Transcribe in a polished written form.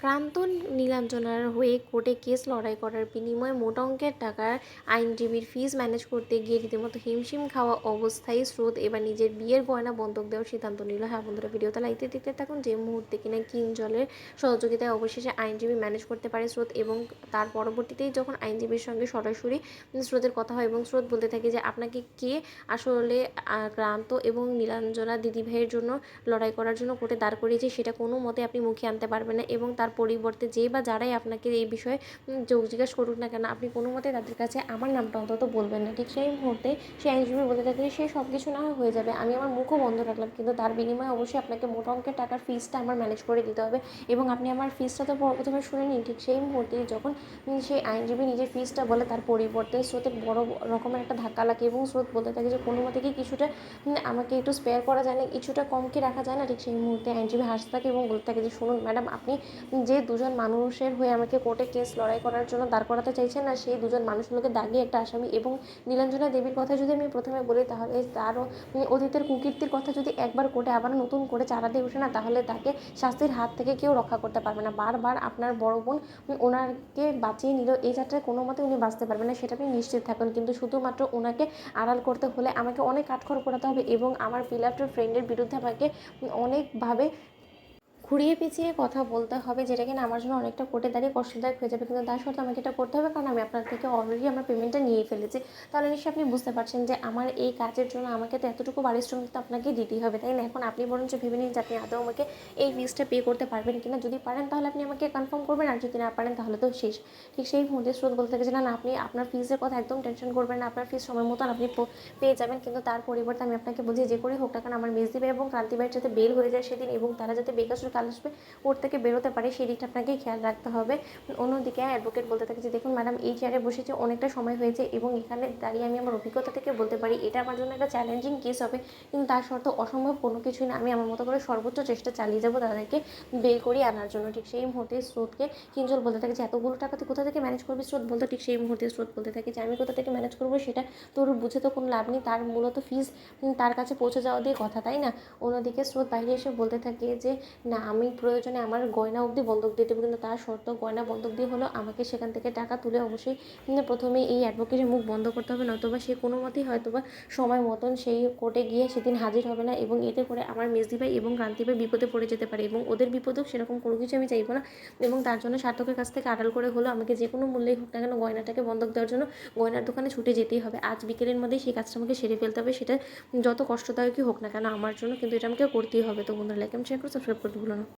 ক্রান্ত নীলাঞ্জনার হয়ে কোর্টে কেস লড়াই করার বিনিময়ে মোটা অঙ্কের টাকার আইনজীবীর ফিস ম্যানেজ করতে গিয়ে রীতিমতো হিমশিম খাওয়া অবস্থায় স্রোত এবার নিজের বিয়ের গয়না বন্ধক দেওয়ার সিদ্ধান্ত নিল। হ্যাঁ বন্ধুরা, ভিডিওতে লাইতে দেখতে থাকুন। যে মুহূর্তে কিনা কিঞ্জলের সহযোগিতায় অবশেষে আইনজীবী ম্যানেজ করতে পারে স্রোত, এবং তার পরবর্তীতেই যখন আইনজীবীর সঙ্গে সরাসরি স্রোতের কথা হয় এবং স্রোত বলতে থাকে যে আপনাকে কে আসলে ক্রান্ত এবং নীলাঞ্জনা দিদিভাইয়ের জন্য লড়াই করার জন্য কোর্টে দাঁড় করিয়েছে সেটা কোনো মতে আপনি মুখে আনতে পারবেন না, এবং তার পরিবর্তে যে বা যারাই আপনাকে এই বিষয়ে যোগ জিজ্ঞাসা করুক না কেন আপনি কোনো মতে তাদের কাছে আমার নামটা অন্তত বলবেন না। ঠিক সেই মুহূর্তে সে আইনজীবী বলতে থাকে সে সব কিছু না হয়ে যাবে, আমি আমার মুখও বন্ধ রাখলাম, কিন্তু তার বিনিময়ে অবশ্যই আপনাকে মোটা অঙ্কের টাকার ফিসটা আমার ম্যানেজ করে দিতে হবে, এবং আপনি আমার ফিসটা তো প্রথমে শুনে নিন। ঠিক সেই মুহূর্তে যখন সেই আইনজীবী নিজের ফিসটা বলে তার পরিবর্তে স্রোতের বড় রকমের একটা ধাক্কা লাগে, এবং স্রোত বলতে থাকে যে কোনো মতে কি কিছুটা আমাকে একটু স্পেয়ার করা যায় না, কিছুটা কম কি রাখা যায় না। ঠিক সেই মুহূর্তে আইনজীবী হাসতে থাকে এবং বলতে থাকে যে শুনুন ম্যাডাম, আপনি যে দুজন মানুষের হয়ে আমাকে কোর্টে কেস লড়াই করার জন্য দাঁড় করাতে চাইছেন না, সেই দুজন মানুষগুলোকে দাগিয়ে একটা আসামি, এবং নীলাঞ্জনা দেবীর কথা যদি আমি প্রথমে বলি তাহলে তারও অতীতের কুকীর্তির কথা যদি একবার কোর্টে আবার নতুন করে চারা দিয়ে ওঠে না, তাহলে তাকে শাস্তির হাত থেকে কেউ রক্ষা করতে পারবে না। বারবার আপনার বড় বোন ওনাকে বাঁচিয়ে নিল, এই যাত্রায় কোনো মতে উনি বাঁচতে পারবেন না, সেটা আপনি নিশ্চিত থাকুন, কিন্তু শুধুমাত্র ওনাকে আড়াল করতে হলে আমাকে অনেক কাঠখড় পোড়াতে হবে, এবং আমার বিলাভড ফ্রেন্ডের বিরুদ্ধে আমাকে অনেকভাবে ঘুরিয়ে পেঁচিয়ে কথা বলতে হবে, যেটা কিনা আমার জন্য অনেকটা কোর্টে দাঁড়িয়ে কষ্টদায়ক হয়ে যাবে, কিন্তু তার সত্ত্বেও আমাকে এটা করতে হবে, কারণ আমি আপনার থেকে অলরেডি আমার পেমেন্টটা নিয়ে ফেলেছি। তাহলে নিশ্চয়ই আপনি বুঝতে পারছেন যে আমার এই কাজের জন্য আমাকে তো এতটুকু পারিশ্রমিক তো আপনাকে দিতেই হবে, তাই না? এখন আপনি বরঞ্চ ভেবে নিন যে আপনি আদৌ আমাকে এই ফিসটা পে করতে পারবেন কিনা। যদি পারেন তাহলে আপনি আমাকে কনফার্ম করবেন, আর যদি না পারেন তাহলে তো শেষ। ঠিক সেই মুহূর্তে স্রোত বলতে থাকে যে না না, আপনি আপনার ফিসের কথা একদম টেনশন করবেন না, আপনার ফিস সময় মতন আপনি পেয়ে যাবেন, কিন্তু তার পরিবর্তে আমি আপনাকে বলছি যে করেই হোক না কেন আমার মেজদি ভাই এবং ক্রান্তি ভাইয়ের যাতে বের হয়ে যায় সেদিন, এবং তারা যাতে বেকসুর কাল আসবে কোর্ট থেকে বেরোতে পারে, সেই দিকটা আপনাকেই খেয়াল রাখতে হবে। অন্যদিকে অ্যাডভোকেট বলতে থাকে যে দেখুন ম্যাডাম, এই চেয়ারে বসেছে অনেকটা সময় হয়েছে, এবং এখানে দাঁড়িয়ে আমি আমার অভিজ্ঞতা থেকে বলতে পারি এটা আমার জন্য একটা চ্যালেঞ্জিং কেস হবে, কিন্তু তার সত্ত্বেও অসম্ভব কোনো কিছুই না, আমি আমার মতো করে সর্বোচ্চ চেষ্টা চালিয়ে যাবো তাদেরকে বের করিয়ে আনার জন্য। ঠিক সেই মুহূর্তে স্রোতকে কিঞ্জল বলতে থাকে যে এতগুলো টাকা তুই কোথা থেকে ম্যানেজ করবি স্রোত বলতে। ঠিক সেই মুহূর্তে স্রোত বলতে থাকে যে আমি কোথা থেকে ম্যানেজ করবো সেটা তোর বুঝে তো কোনো লাভ নেই, তার মূলত ফিস তার কাছে পৌঁছে যাওয়া দিয়ে কথা, তাই না? অন্যদিকে স্রোত বাইরে এসে বলতে থাকে যে না, আমি প্রয়োজনে আমার গয়না অবধি বন্ধক দিয়ে দেবো, কিন্তু তার শর্ত গয়না বন্ধক দিয়ে হলো আমাকে সেখান থেকে টাকা তুলে অবশ্যই প্রথমে এই অ্যাডভোকেটের মুখ বন্ধ করতে হবে, নতুবা সে কোনো মতেই হয়তোবা সময় মতন সেই কোর্টে গিয়ে সেদিন হাজির হবে না, এবং এতে করে আমার মেজদি ভাই এবং ক্রান্তি ভাই বিপদে পড়ে যেতে পারে, এবং ওদের বিপদেও সেরকম কোনো কিছু আমি চাইবো না, এবং তার জন্য সার্থকের কাছ থেকে আড়াল করে হলো আমাকে যে কোনো মূল্যেই হোক না কেন গয়নাটাকে বন্ধক দেওয়ার জন্য গয়নার দোকানে ছুটে যেতেই হবে। আজ বিকেলের মধ্যেই সেই কাজটা আমাকে সেরে ফেলতে হবে, সেটা যত কষ্টদায়কই হোক না কেন আমার জন্য, কিন্তু এটা আমাকে করতেই হবে। তো বন্ধুরা, লাইক এন্ড শেয়ার করে সাবস্ক্রাইব করতে ভুলো না।